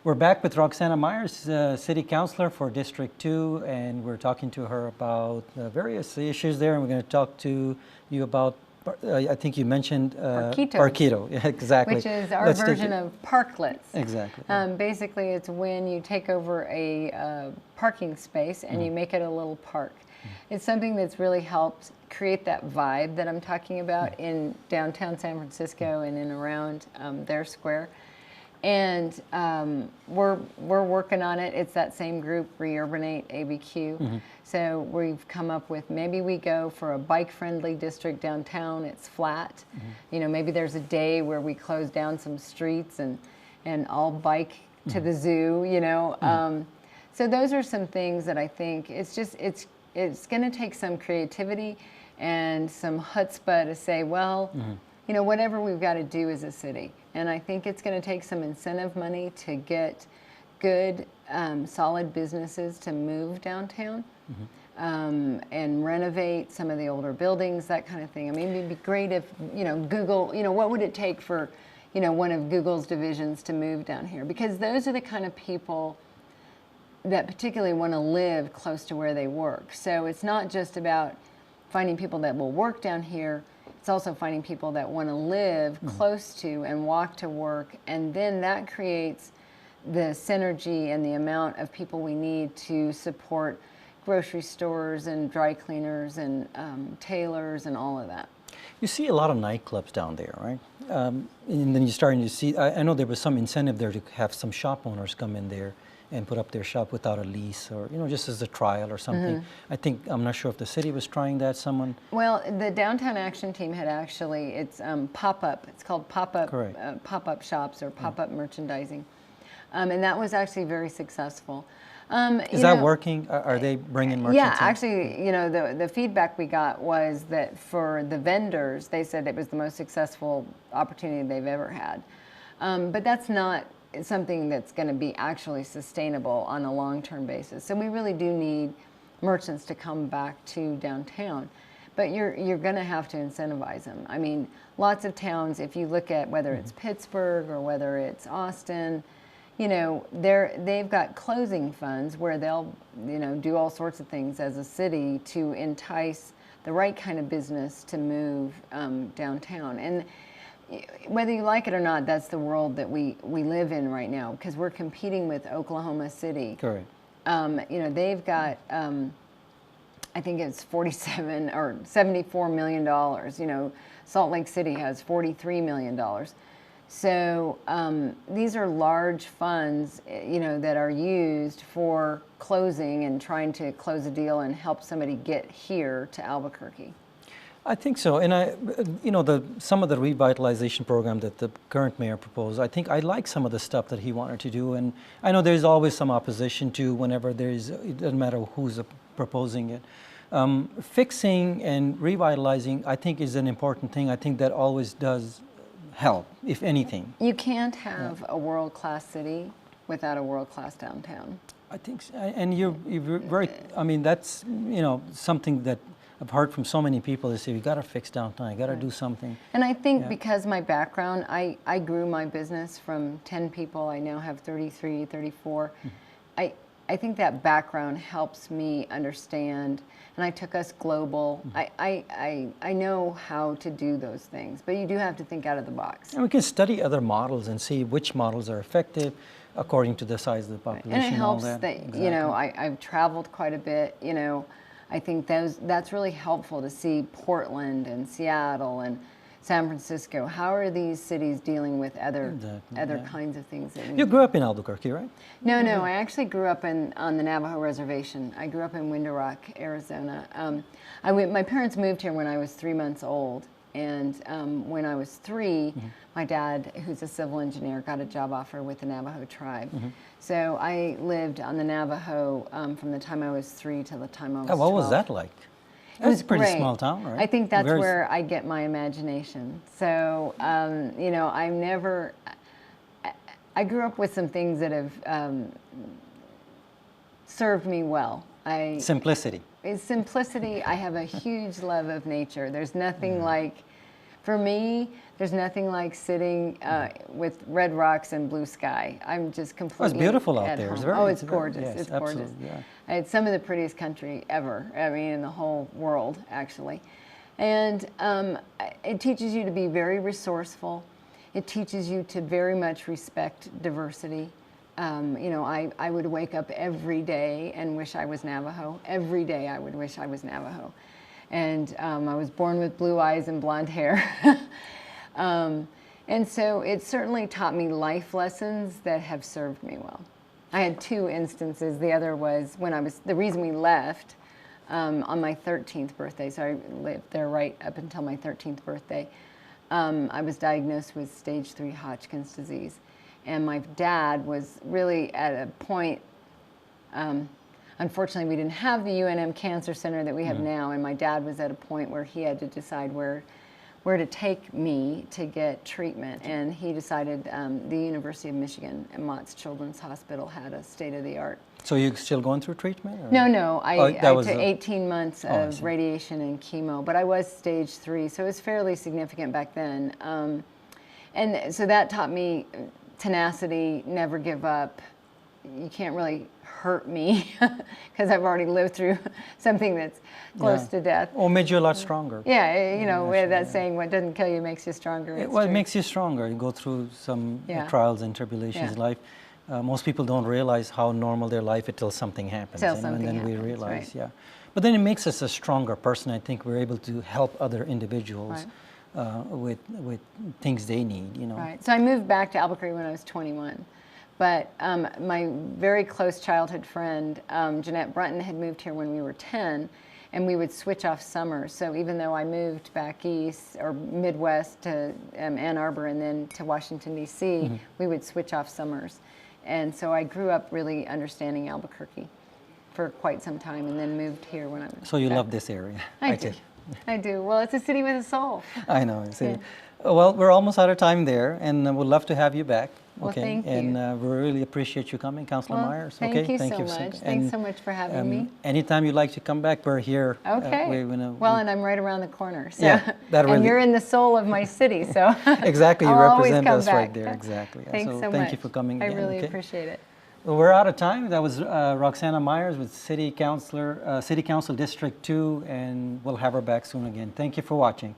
We're back with Roxanna Meyers, City Councilor for District 2, and we're talking to her about various issues there, and we're going to talk to you about, I think you mentioned Parquito. Yeah, exactly. Which is our version of parklets. Exactly. Basically, it's when you take over a parking space and you make it a little park. It's something that's really helped create that vibe that I'm talking about in downtown San Francisco and in around their square. And we're working on it. It's that same group, Reurbanate ABQ. So we've come up with, maybe we go for a bike-friendly district downtown. It's flat. You know, maybe there's a day where we close down some streets and all bike to the zoo, you know. So those are some things that I think it's going to take some creativity and some chutzpah to say, well, you know, whatever we've got to do as a city. And I think it's going to take some incentive money to get good, solid businesses to move downtown and renovate some of the older buildings, that kind of thing. I mean, it'd be great if, you know, Google, you know, what would it take for, you know, one of Google's divisions to move down here? Because those are the kind of people that particularly want to live close to where they work. So it's not just about finding people that will work down here. It's also finding people that want to live close to and walk to work, and then that creates the synergy and the amount of people we need to support grocery stores and dry cleaners and tailors and all of that. You see a lot of nightclubs down there, right? And then you're starting to see, I know there was some incentive there to have some shop owners come in there and put up their shop without a lease, or, you know, just as a trial or something. I think, I'm not sure if the city was trying that, someone. Well, the Downtown Action Team had actually, it's pop-up, it's called pop-up shops or pop-up merchandising. And that was actually very successful. Is that working? Are they bringing merchants Yeah, in? actually, you know, the feedback we got was that for the vendors, they said it was the most successful opportunity they've ever had. But that's not something that's going to be actually sustainable on a long-term basis. So we really do need merchants to come back to downtown. But you're going to have to incentivize them. I mean, lots of towns, if you look at whether it's Pittsburgh or whether it's Austin, you know, they've got closing funds where they'll, you know, do all sorts of things as a city to entice the right kind of business to move downtown. And whether you like it or not, that's the world that we live in right now, because we're competing with Oklahoma City. Correct. You know, they've got, I think it's $47 or $74 million. You know, Salt Lake City has $43 million. So these are large funds, you know, that are used for closing and trying to close a deal and help somebody get here to Albuquerque. I think so, and you know, some of the revitalization program that the current mayor proposed, I think I like some of the stuff that he wanted to do, and I know there's always some opposition to whenever it doesn't matter who's proposing it. Fixing and revitalizing, I think, is an important thing. I think that always does help, if anything. You can't have a world-class city without a world-class downtown. I think so. And you're very, I mean, that's, you know, something that I've heard from so many people. They say, we got to fix downtown, you got to do something. And I think because my background, I grew my business from 10 people, I now have 33, 34. I think that background helps me understand, and I took us global. I know how to do those things, but you do have to think out of the box. And we can study other models and see which models are effective according to the size of the population. And it helps that exactly. You know, I've traveled quite a bit, you know. I think that's really helpful to see Portland and Seattle and San Francisco. How are these cities dealing with other kinds of things that we You grew up in Albuquerque, right? No, I actually grew up on the Navajo Reservation. I grew up in Window Rock, Arizona. My parents moved here when I was 3 months old, and when I was 3, my dad, who's a civil engineer, got a job offer with the Navajo tribe. So I lived on the Navajo from the time I was 3 till the time I was 12. What was that like? It was a pretty great. small town, right? I think that's where I get my imagination. So, you know, I grew up with some things that have served me well. Simplicity. Simplicity, I have a huge love of nature. There's nothing like For me, there's nothing like sitting with red rocks and blue sky. I'm just completely it's beautiful out at there. home. It's very, oh, it's very- gorgeous. yes, it's gorgeous. absolutely, yeah. It's some of the prettiest country ever. I mean, in the whole world, actually. And it teaches you to be very resourceful. It teaches you to very much respect diversity. You know, I would wake up every day and wish I was Navajo. Every day I would wish I was Navajo. And I was born with blue eyes and blonde hair. And so it certainly taught me life lessons that have served me well. I had two instances. The other was when the reason we left on my 13th birthday, so I lived there right up until my 13th birthday, I was diagnosed with stage 3 Hodgkin's disease. And my dad was really at a point, unfortunately we didn't have the UNM Cancer Center that we have now, and my dad was at a point where he had to decide where to take me to get treatment. And he decided the University of Michigan and Mott's Children's Hospital had a state-of-the-art. So you're still going through treatment? Or? No, I was took 18 months of radiation and chemo, but I was stage 3, so it was fairly significant back then. And so that taught me tenacity, never give up. You can't really hurt me because I've already lived through something that's close to death. Or made you a lot stronger. Yeah, you know, that saying, what doesn't kill you makes you stronger. It makes you stronger. You go through some trials and tribulations in life. Most people don't realize how normal their life is until something happens. And then we realize, But then it makes us a stronger person. I think we're able to help other individuals with things they need, you know. Right. So I moved back to Albuquerque when I was 21. But my very close childhood friend, Jeanette Brunton, had moved here when we were 10, and we would switch off summers. So even though I moved back east or Midwest to Ann Arbor and then to Washington, D.C., we would switch off summers. And so I grew up really understanding Albuquerque for quite some time, and then moved here when I was So you love this area. I do. I do. Well, it's a city with a soul. I know. Well, we're almost out of time there, and we'd love to have you back. Well, thank you. And we really appreciate you coming, Councilor Meyers. Thank you so much. Thanks so much for having me. Anytime you'd like to come back, we're here. Okay. Well, and I'm right around the corner. So. Yeah, and you're in the soul of my city, so. Exactly, you represent us right there. Exactly. Thanks so much. Thank you for coming again. I really appreciate it. Well, we're out of time. That was Roxanna Meyers with City Council District 2, and we'll have her back soon again. Thank you for watching.